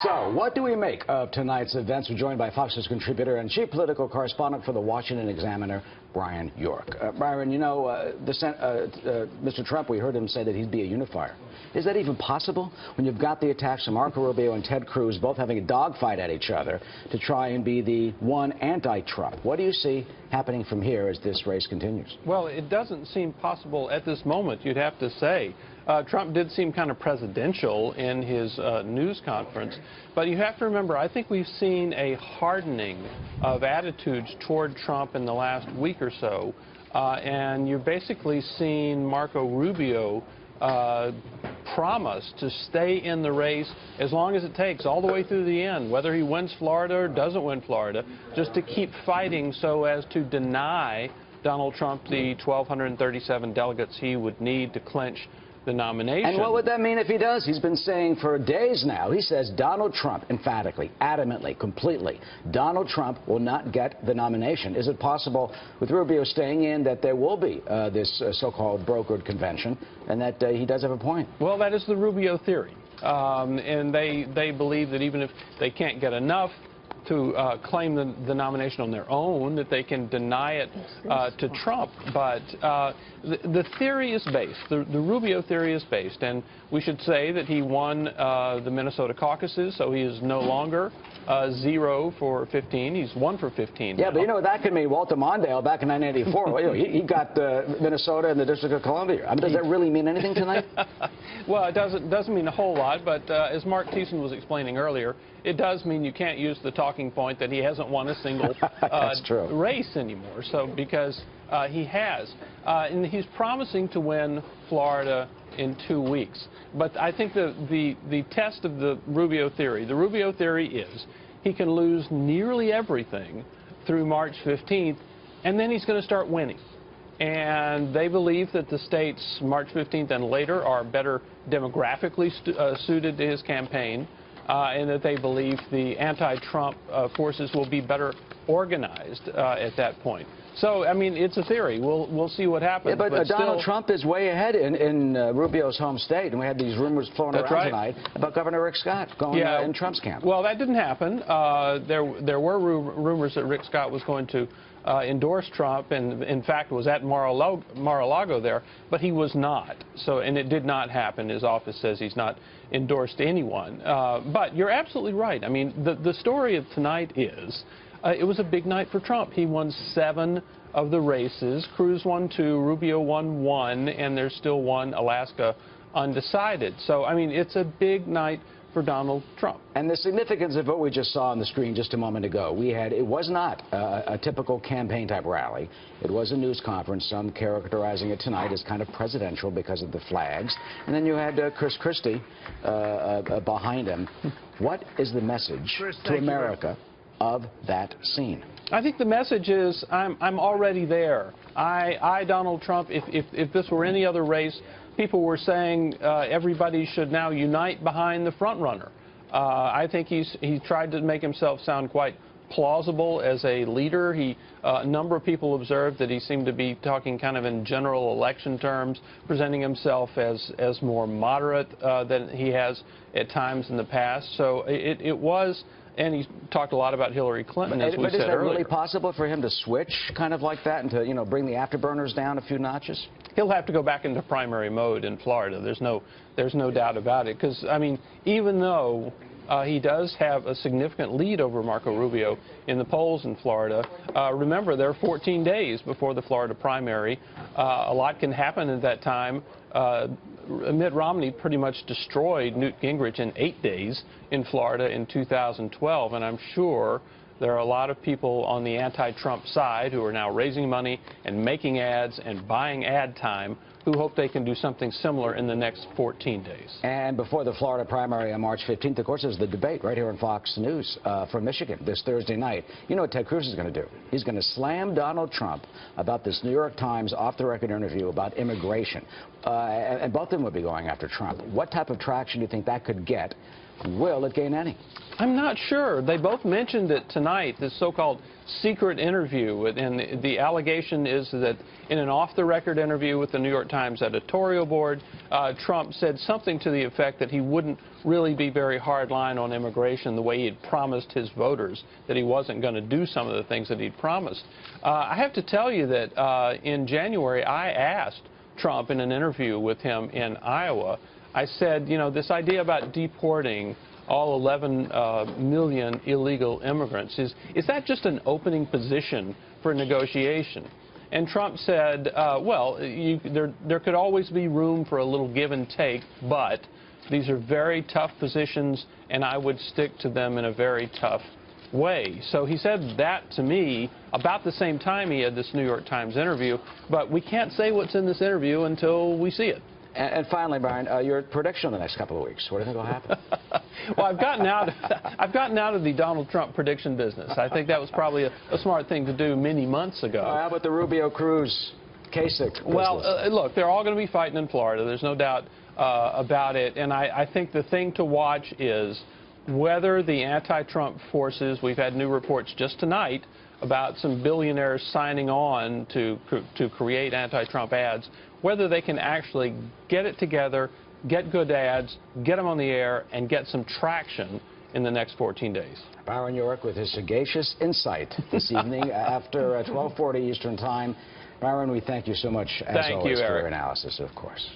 So, what do we make of tonight's events? We're joined by Fox News contributor and chief political correspondent for the Washington Examiner, Byron York. Byron, you know, Mr. Trump, we heard him say that he'd be a unifier. Is that even possible when you've got the attacks from Marco Rubio and Ted Cruz both having a dogfight at each other to try and be the one anti-Trump? What do you see happening from here as this race continues? Well, it doesn't seem possible at this moment, you'd have to say. Trump did seem kind of presidential in his news conference, but you have to remember, I think we've seen a hardening of attitudes toward Trump in the last week or so, and you're basically seeing Marco Rubio promise to stay in the race as long as it takes, all the way through the end, whether he wins Florida or doesn't win Florida, just to keep fighting so as to deny Donald Trump the 1,237 delegates he would need to clinch the nomination. And what would that mean if he does? He's been saying for days now, he says Donald Trump, emphatically, adamantly, completely, Donald Trump will not get the nomination. Is it possible, with Rubio staying in, that there will be this so-called brokered convention, and that he does have a point? Well, that is the Rubio theory. And they believe that even if they can't get enough to claim the nomination on their own, that they can deny it to Trump. But the theory is based, the Rubio theory is based, and we should say that he won the Minnesota caucuses, so he is no longer 0 for 15. He's 1 for 15 Yeah, now. but you know what that could mean? Walter Mondale back in 1984, well, he got Minnesota and the District of Columbia. I mean, does that really mean anything tonight? Well, it doesn't mean a whole lot, but as Mark Thiessen was explaining earlier, it does mean you can't use the talking point that he hasn't won a single race anymore. So because he has, and he's promising to win Florida in 2 weeks. But I think the test of the Rubio theory is he can lose nearly everything through March 15th, and then he's going to start winning. And they believe that the states March 15th and later are better demographically suited to his campaign, and that they believe the anti-Trump forces will be better organized at that point. So, I mean, it's a theory. We'll see what happens. Yeah, but Donald Trump is way ahead in Rubio's home state, and we had these rumors flown around tonight about Governor Rick Scott going in Trump's camp. Well, that didn't happen. There were rumors that Rick Scott was going to endorse Trump, and in fact was at Mar-a-Lago there, but he was not. So, and it did not happen. His office says he's not endorsed anyone. But you're absolutely right. I mean, the story of tonight is it was a big night for Trump. He won 7 of the races. Cruz won 2, Rubio won 1, and there's still one, Alaska, undecided. So, I mean, it's a big night for Donald Trump. And the significance of what we just saw on the screen just a moment ago, it was not a typical campaign-type rally. It was a news conference, some characterizing it tonight as kind of presidential because of the flags. And then you had Chris Christie behind him. What is the message to America of that scene? I think the message is I'm already there. I Donald Trump, if this were any other race, people were saying everybody should now unite behind the front runner. I think he tried to make himself sound quite plausible as a leader. A number of people observed that he seemed to be talking kind of in general election terms, presenting himself as more moderate than he has at times in the past. So it was. And he talked a lot about Hillary Clinton, as we said earlier. But is that really possible for him to switch kind of like that and to, you know, bring the afterburners down a few notches? He'll have to go back into primary mode in Florida. There's no doubt about it. Because, I mean, even though he does have a significant lead over Marco Rubio in the polls in Florida, remember, there are 14 days before the Florida primary. A lot can happen at that time. Mitt Romney pretty much destroyed Newt Gingrich in 8 days in Florida in 2012, and I'm sure there are a lot of people on the anti-Trump side who are now raising money and making ads and buying ad time who hope they can do something similar in the next 14 days. And before the Florida primary on March 15th, of course, there's the debate right here on Fox News from Michigan this Thursday night. You know what Ted Cruz is going to do? He's going to slam Donald Trump about this New York Times off-the-record interview about immigration. And both of them would be going after Trump. What type of traction do you think that could get Will it gain any? I'm not sure. They both mentioned it tonight, this so-called secret interview. And the allegation is that in an off-the-record interview with the New York Times editorial board, Trump said something to the effect that he wouldn't really be very hardline on immigration the way he had promised his voters, that he wasn't going to do some of the things that he'd promised. I have to tell you that in January, I asked Trump in an interview with him in Iowa, I said, you know, this idea about deporting all 11 million illegal immigrants, is that just an opening position for negotiation? And Trump said, well, there could always be room for a little give and take, but these are very tough positions, and I would stick to them in a very tough way. So he said that to me about the same time he had this New York Times interview, but we can't say what's in this interview until we see it. And finally, Byron, your prediction in the next couple of weeks. What do you think will happen? Well, I've gotten out of the Donald Trump prediction business. I think that was probably a smart thing to do many months ago. How about the Rubio-Cruz Kasich? Well, look, they're all going to be fighting in Florida. There's no doubt about it. And I think the thing to watch is whether the anti-Trump forces, we've had new reports just tonight about some billionaires signing on to create anti-Trump ads, whether they can actually get it together, get good ads, get them on the air, and get some traction in the next 14 days. Byron York with his sagacious insight this evening after 12:40 Eastern Time. Byron, we thank you so much, as always, for your analysis, of course.